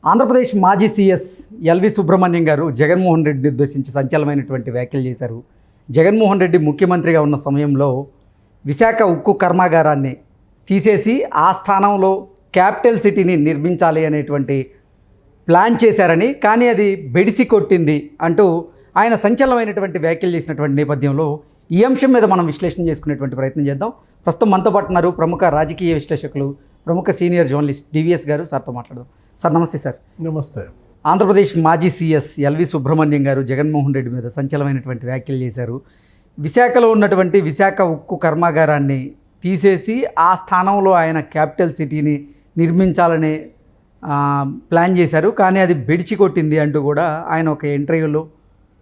ఆంధ్రప్రదేశ్ మాజీ CS LV Subrahmanyam గారు జగన్మోహన్ రెడ్డిని ఉద్దేశించి సంచలనమైనటువంటి వ్యాఖ్యలు చేశారు. జగన్మోహన్ రెడ్డి ముఖ్యమంత్రిగా ఉన్న సమయంలో విశాఖ ఉక్కు కర్మాగారాన్ని తీసేసి ఆ స్థానంలో క్యాపిటల్ సిటీని నిర్మించాలి అనేటువంటి ప్లాన్ చేశారని, కానీ అది బెడిసి కొట్టింది అంటూ ఆయన సంచలనమైనటువంటి వ్యాఖ్యలు చేసినటువంటి నేపథ్యంలో ఈ అంశం మీద మనం విశ్లేషణ చేసుకునేటువంటి ప్రయత్నం చేద్దాం. ప్రస్తుతం మనతో పాటు ఉన్నారు ప్రముఖ రాజకీయ విశ్లేషకులు, ప్రముఖ సీనియర్ జర్నలిస్ట్ డివిఎస్ గారు. సార్తో మాట్లాడదాం. సార్ నమస్తే. సార్ నమస్తే. ఆంధ్రప్రదేశ్ మాజీ సీఎస్ ఎల్వి సుబ్రహ్మణ్యం గారు జగన్మోహన్ రెడ్డి మీద సంచలనమైనటువంటి వ్యాఖ్యలు చేశారు. విశాఖలో ఉన్నటువంటి విశాఖ ఉక్కు కర్మాగారాన్ని తీసేసి ఆ స్థానంలో ఆయన క్యాపిటల్ సిటీని నిర్మించాలనే ప్లాన్ చేశారు, కానీ అది బెడిచి కొట్టింది అంటూ కూడా ఆయన ఒక ఇంటర్వ్యూలో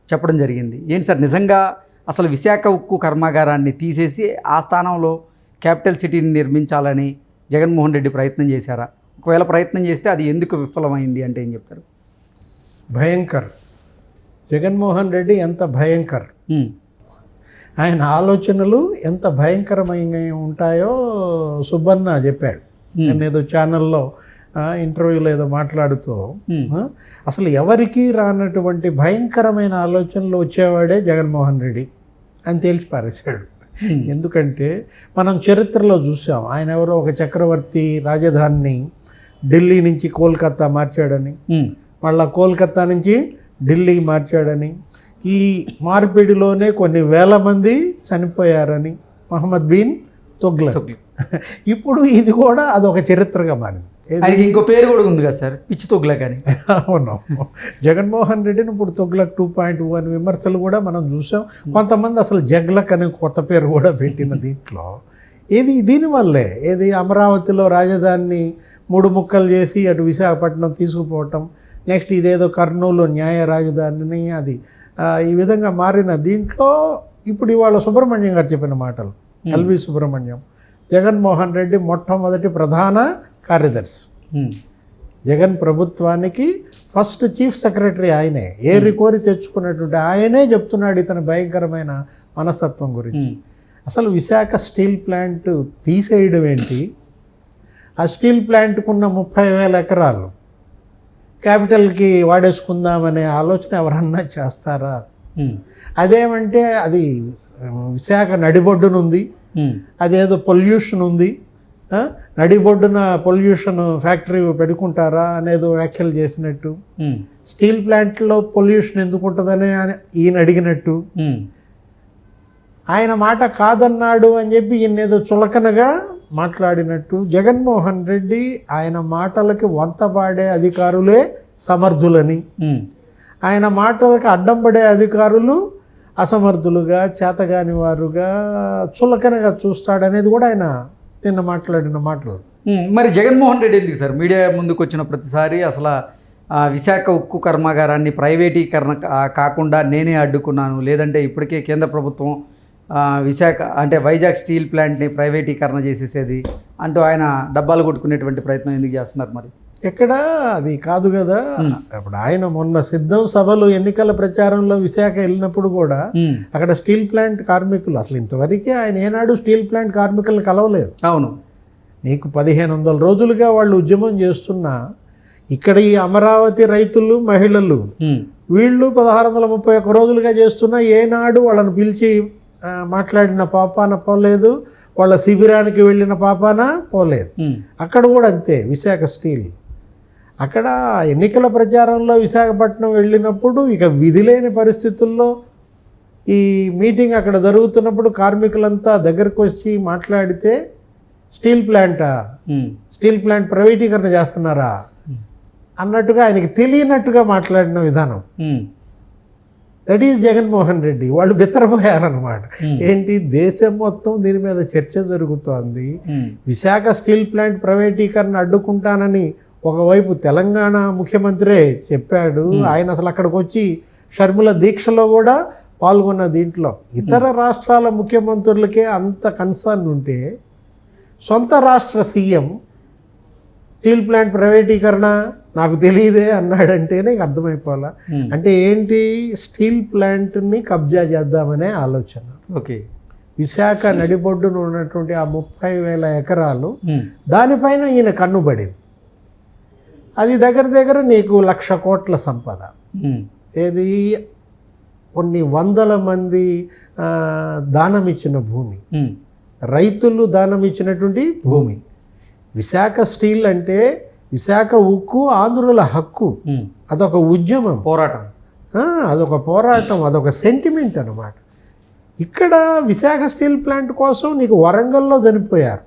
చెప్పడం జరిగింది. ఏంటి సార్, నిజంగా అసలు విశాఖ ఉక్కు కర్మాగారాన్ని తీసేసి ఆ స్థానంలో క్యాపిటల్ సిటీని నిర్మించాలని జగన్మోహన్ రెడ్డి ప్రయత్నం చేశారా? ఒకవేళ ప్రయత్నం చేస్తే అది ఎందుకు విఫలమైంది అంటే ఏం చెప్తారు? భయంకర్. జగన్మోహన్ రెడ్డి ఎంత భయంకర్, ఆయన ఆలోచనలు ఎంత భయంకరమైన ఉంటాయో సుబ్బన్న చెప్పాడు. నేను ఏదో ఛానల్లో ఇంటర్వ్యూలో ఏదో మాట్లాడుతూ అసలు ఎవరికీ రానటువంటి భయంకరమైన ఆలోచనలు వచ్చేవాడే జగన్మోహన్ రెడ్డి అని తేల్చి పారేశాడు. ఎందుకంటే మనం చరిత్రలో చూసాం, ఆయన ఎవరో ఒక చక్రవర్తి రాజధానిని ఢిల్లీ నుంచి కోల్కతా మార్చాడని, మళ్ళా కోల్కతా నుంచి ఢిల్లీ మార్చాడని, ఈ మార్పిడిలోనే కొన్ని వేల మంది చనిపోయారని, మహమ్మద్ బిన్ తుగ్లక్. ఇప్పుడు ఇది కూడా అదొక చరిత్రగా మారింది. ఇంకో పేరు కూడా ఉంది కదా సార్, పిచ్చి తుగ్లక్ అని. అవును, జగన్మోహన్ రెడ్డిని ఇప్పుడు తుగ్లక్ 2.1 విమర్శలు కూడా మనం చూసాం. కొంతమంది అసలు జగ్లక్ అనే కొత్త పేరు కూడా పెట్టిన దీంట్లో. దీనివల్లే అమరావతిలో రాజధానిని 3 ముక్కలు చేసి అటు విశాఖపట్నం తీసుకుపోవటం, నెక్స్ట్ ఇదేదో కర్నూలు న్యాయ రాజధానిని అది ఈ విధంగా మారిన దీంట్లో ఇప్పుడు ఇవాళ సుబ్రహ్మణ్యం గారు చెప్పిన మాటలు, ఎల్వి సుబ్రహ్మణ్యం, జగన్మోహన్ రెడ్డి మొట్టమొదటి ప్రధాన కార్యదర్శి, జగన్ ప్రభుత్వానికి ఫస్ట్ చీఫ్ సెక్రటరీ ఆయనే, ఏరి కోరి తెచ్చుకున్నటువంటి ఆయనే చెప్తున్నాడు ఇతని భయంకరమైన మనస్తత్వం గురించి. అసలు విశాఖ స్టీల్ ప్లాంట్ తీసేయడం ఏంటి? ఆ స్టీల్ ప్లాంట్కున్న 30,000 ఎకరాలు క్యాపిటల్కి వాడేసుకుందామనే ఆలోచన ఎవరన్నా చేస్తారా? అదేమంటే అది విశాఖ నడిబొడ్డునుంది, అదేదో పొల్యూషన్ ఉంది, నడిబొడ్డున పొల్యూషన్ ఫ్యాక్టరీ పెట్టుకుంటారా అనేదో వ్యాఖ్యలు చేసినట్టు, స్టీల్ ప్లాంట్లో పొల్యూషన్ ఎందుకు ఉంటుందని ఈయన అడిగినట్టు, ఆయన మాట కాదన్నాడు అని చెప్పి ఈయనేదో చులకనగా మాట్లాడినట్టు. జగన్మోహన్ రెడ్డి ఆయన మాటలకి వంతపాడే అధికారులే సమర్థులని, ఆయన మాటలకి అడ్డం పడే అధికారులు అసమర్థులుగా, చేతగాని వారుగా, చులకనగా చూస్తాడనేది కూడా ఆయన నిన్న మాట్లాడిన మాటలు. మరి జగన్మోహన్ రెడ్డి ఎందుకు సార్ మీడియా ముందుకు వచ్చిన ప్రతిసారి అసలు విశాఖ ఉక్కు కర్మాగారాన్ని ప్రైవేటీకరణ కాకుండా నేనే అడ్డుకున్నాను, లేదంటే ఇప్పటికే కేంద్ర ప్రభుత్వం విశాఖ అంటే వైజాగ్ స్టీల్ ప్లాంట్ని ప్రైవేటీకరణ చేసేసేది అంటూ ఆయన డబ్బాలు కొట్టుకునేటువంటి ప్రయత్నం ఎందుకు చేస్తున్నారు? మరి ఎక్కడ అది కాదు కదా. ఇప్పుడు ఆయన మొన్న సిద్ధం సభలు ఎన్నికల ప్రచారంలో విశాఖ వెళ్ళినప్పుడు కూడా అక్కడ స్టీల్ ప్లాంట్ కార్మికులు, అసలు ఇంతవరకే ఆయన ఏనాడు స్టీల్ ప్లాంట్ కార్మికులను కలవలేదు. అవును, నీకు 1500 రోజులుగా వాళ్ళు ఉద్యమం చేస్తున్నా ఇక్కడ ఈ అమరావతి రైతులు, మహిళలు వీళ్ళు 1631 రోజులుగా చేస్తున్నా ఏనాడు వాళ్ళని పిలిచి మాట్లాడిన పాపాన పోలేదు, వాళ్ళ శిబిరానికి వెళ్ళిన పాపాన పోలేదు. అక్కడ కూడా అంతే. విశాఖ స్టీల్ అక్కడ ఎన్నికల ప్రచారంలో విశాఖపట్నం వెళ్ళినప్పుడు ఇక విధి లేని పరిస్థితుల్లో ఈ మీటింగ్ అక్కడ జరుగుతున్నప్పుడు కార్మికులంతా దగ్గరకు వచ్చి మాట్లాడితే స్టీల్ ప్లాంట్ ప్రైవేటీకరణ చేస్తున్నారా అన్నట్టుగా ఆయనకి తెలియనట్టుగా మాట్లాడిన విధానం, దట్ ఈజ్ జగన్మోహన్ రెడ్డి. వాళ్ళు బెత్తరపోయారన్నమాట. ఏంటి, దేశం మొత్తం దీని మీద చర్చ జరుగుతోంది. విశాఖ స్టీల్ ప్లాంట్ ప్రైవేటీకరణ అడ్డుకుంటానని ఒకవైపు తెలంగాణ ముఖ్యమంత్రే చెప్పాడు. ఆయన అసలు అక్కడికి వచ్చి షర్మిల దీక్షలో కూడా పాల్గొన్న దీంట్లో ఇతర రాష్ట్రాల ముఖ్యమంత్రులకే అంత కన్సర్న్ ఉంటే సొంత రాష్ట్ర సీఎం స్టీల్ ప్లాంట్ ప్రైవేటీకరణ నాకు తెలియదే అన్నాడంటేనే అర్థమైపోవాలా. అంటే ఏంటి, స్టీల్ ప్లాంట్ని కబ్జా చేద్దామనే ఆలోచన. ఓకే, విశాఖ నడిబొడ్డున ఉన్నటువంటి ఆ 30,000 ఎకరాలు దానిపైన ఈయన కన్నుబడింది. అది దగ్గర దగ్గర నీకు 1,00,000 కోట్ల సంపద. ఏది కొన్ని వందల మంది దానం ఇచ్చిన భూమి, రైతులు దానం ఇచ్చినటువంటి భూమి. విశాఖ స్టీల్ అంటే విశాఖ ఉక్కు ఆంధ్రుల హక్కు. అదొక ఉద్యమం, పోరాటం, అదొక పోరాటం, అదొక సెంటిమెంట్ అన్నమాట. ఇక్కడ విశాఖ స్టీల్ ప్లాంట్ కోసం నీకు వరంగల్లో చనిపోయారు,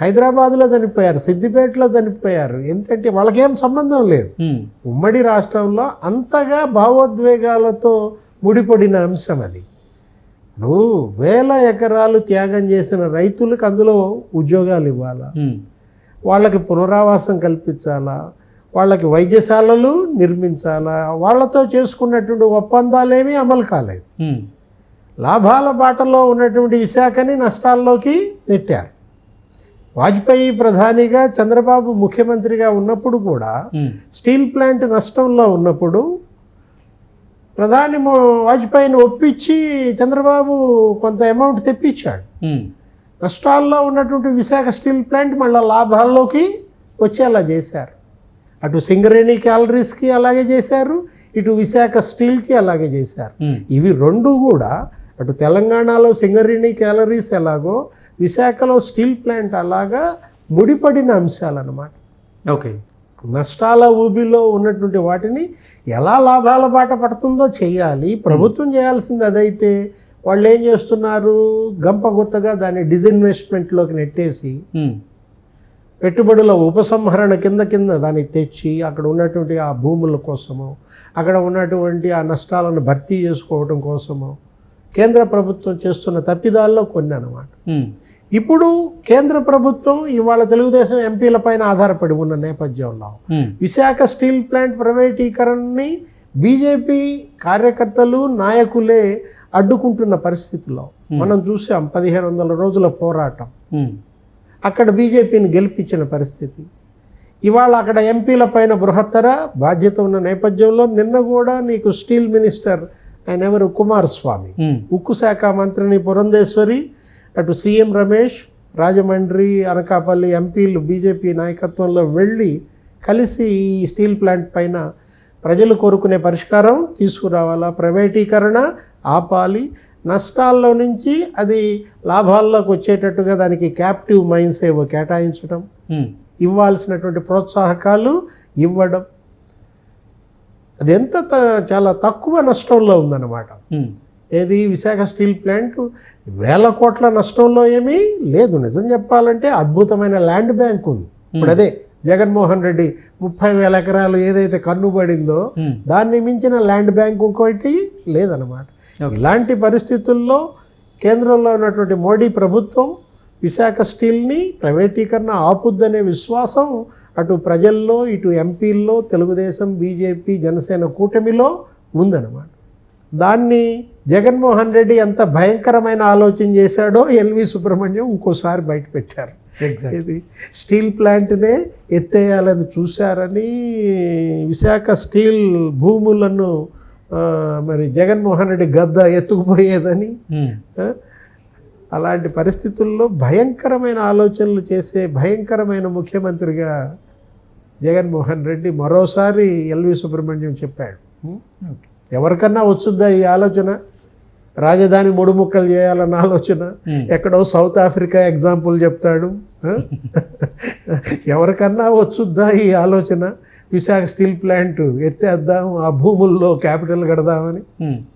హైదరాబాద్లో చనిపోయారు, సిద్దిపేటలో చనిపోయారు. ఎందుకంటే వాళ్ళకేం సంబంధం లేదు. ఉమ్మడి రాష్ట్రంలో అంతగా భావోద్వేగాలతో ముడిపడిన అంశం అది. నువ్వు 1000 ఎకరాలు త్యాగం చేసిన రైతులకు అందులో ఉద్యోగాలు ఇవ్వాలా, వాళ్ళకి పునరావాసం కల్పించాలా, వాళ్ళకి వైద్యశాలలు నిర్మించాలా. వాళ్ళతో చేసుకున్నటువంటి ఒప్పందాలేమీ అమలు కాలేదు. లాభాల బాటలో ఉన్నటువంటి విశాఖని నష్టాల్లోకి నెట్టారు. వాజ్పేయి ప్రధానిగా, చంద్రబాబు ముఖ్యమంత్రిగా ఉన్నప్పుడు కూడా స్టీల్ ప్లాంట్ నష్టంలో ఉన్నప్పుడు ప్రధాని వాజ్పేయిని ఒప్పించి చంద్రబాబు కొంత అమౌంట్ తెప్పించాడు. నష్టాల్లో ఉన్నటువంటి విశాఖ స్టీల్ ప్లాంట్ మళ్ళీ లాభాల్లోకి వచ్చేలా చేశారు. అటు సింగరేణి క్యాలరీస్కి అలాగే చేశారు, ఇటు విశాఖ స్టీల్కి అలాగే చేశారు. ఇవి రెండు కూడా అటు తెలంగాణలో సింగరేణి క్యాలరీస్ ఎలాగో విశాఖలో స్టీల్ ప్లాంట్ అలాగా ముడిపడిన అంశాలన్నమాట. ఓకే, నష్టాల ఊబిలో ఉన్నటువంటి వాటిని ఎలా లాభాల బాట పడుతుందో చేయాలి. ప్రభుత్వం చేయాల్సింది అదైతే వాళ్ళు ఏం చేస్తున్నారు, గంపగుత్తగా దాన్ని డిజిన్వెస్ట్మెంట్లోకి నెట్టేసి పెట్టుబడుల ఉపసంహరణ కింద దాన్ని తెచ్చి అక్కడ ఉన్నటువంటి ఆ భూముల కోసమో, అక్కడ ఉన్నటువంటి ఆ నష్టాలను భర్తీ చేసుకోవడం కోసమో కేంద్ర ప్రభుత్వం చేస్తున్న తప్పిదాల్లో కొన్ని అన్నమాట. ఇప్పుడు కేంద్ర ప్రభుత్వం ఇవాళ తెలుగుదేశం ఎంపీల పైన ఆధారపడి ఉన్న నేపథ్యంలో విశాఖ స్టీల్ ప్లాంట్ ప్రైవేటీకరణని బీజేపీ కార్యకర్తలు, నాయకులే అడ్డుకుంటున్న పరిస్థితిలో మనం చూసాం. 1500 రోజుల పోరాటం, అక్కడ బీజేపీని గెలిపించిన పరిస్థితి. ఇవాళ అక్కడ ఎంపీల పైన బృహత్తర బాధ్యత ఉన్న నేపథ్యంలో నిన్న కూడా నీకు స్టీల్ మినిస్టర్ ఆయన ఎవరు, కుమారస్వామి, ఉక్కు శాఖ మంత్రిని పురంధేశ్వరి, అటు సీఎం రమేష్, రాజమండ్రి, అనకాపల్లి ఎంపీలు బీజేపీ నాయకత్వంలో వెళ్ళి కలిసి ఈ స్టీల్ ప్లాంట్ పైన ప్రజలు కోరుకునే పరిష్కారం తీసుకురావాలా, ప్రైవేటీకరణ ఆపాలి, నష్టాల్లో నుంచి అది లాభాల్లోకి వచ్చేటట్టుగా దానికి క్యాప్టివ్ మైన్స్ ఏవో కేటాయించడం, ఇవ్వాల్సినటువంటి ప్రోత్సాహకాలు ఇవ్వడం. అది ఎంత చాలా తక్కువ నష్టంలో ఉందన్నమాట. ఏది విశాఖ స్టీల్ ప్లాంట్ 1000 కోట్ల నష్టంలో ఏమీ లేదు. నిజం చెప్పాలంటే అద్భుతమైన ల్యాండ్ బ్యాంక్ ఉంది. ఇప్పుడు అదే జగన్మోహన్ రెడ్డి 30,000 ఎకరాలు ఏదైతే కన్నుబడిందో దాన్ని మించిన ల్యాండ్ బ్యాంక్ ఇంకోటి లేదన్నమాట. ఇలాంటి పరిస్థితుల్లో కేంద్రంలో ఉన్నటువంటి మోడీ ప్రభుత్వం విశాఖ స్టీల్ని ప్రైవేటీకరణ ఆపుద్దనే విశ్వాసం అటు ప్రజల్లో, ఇటు ఎంపీల్లో, తెలుగుదేశం, బీజేపీ, జనసేన కూటమిలో ఉందన్నమాట. దాన్ని జగన్మోహన్ రెడ్డి ఎంత భయంకరమైన ఆలోచన చేశాడో ఎల్వి సుబ్రహ్మణ్యం ఇంకోసారి బయట పెట్టారు. ఇది స్టీల్ ప్లాంట్నే ఎత్తేయాలని చూశారని, విశాఖ స్టీల్ భూములను మరి జగన్మోహన్ రెడ్డి గద్ద ఎత్తుకుపోయేదని, అలాంటి పరిస్థితుల్లో భయంకరమైన ఆలోచనలు చేసే భయంకరమైన ముఖ్యమంత్రిగా జగన్మోహన్ రెడ్డి మరోసారి ఎల్వి సుబ్రహ్మణ్యం చెప్పాడు. ఎవరికన్నా వచ్చుద్దా ఈ ఆలోచన, రాజధాని 3 ముక్కలు చేయాలన్న ఆలోచన? ఎక్కడో సౌత్ ఆఫ్రికా ఎగ్జాంపుల్ చెప్తాడు. ఎవరికన్నా వచ్చుద్దా ఈ ఆలోచన, విశాఖ స్టీల్ ప్లాంట్ ఎత్తేద్దాం, ఆ భూముల్లో క్యాపిటల్ కడదామని?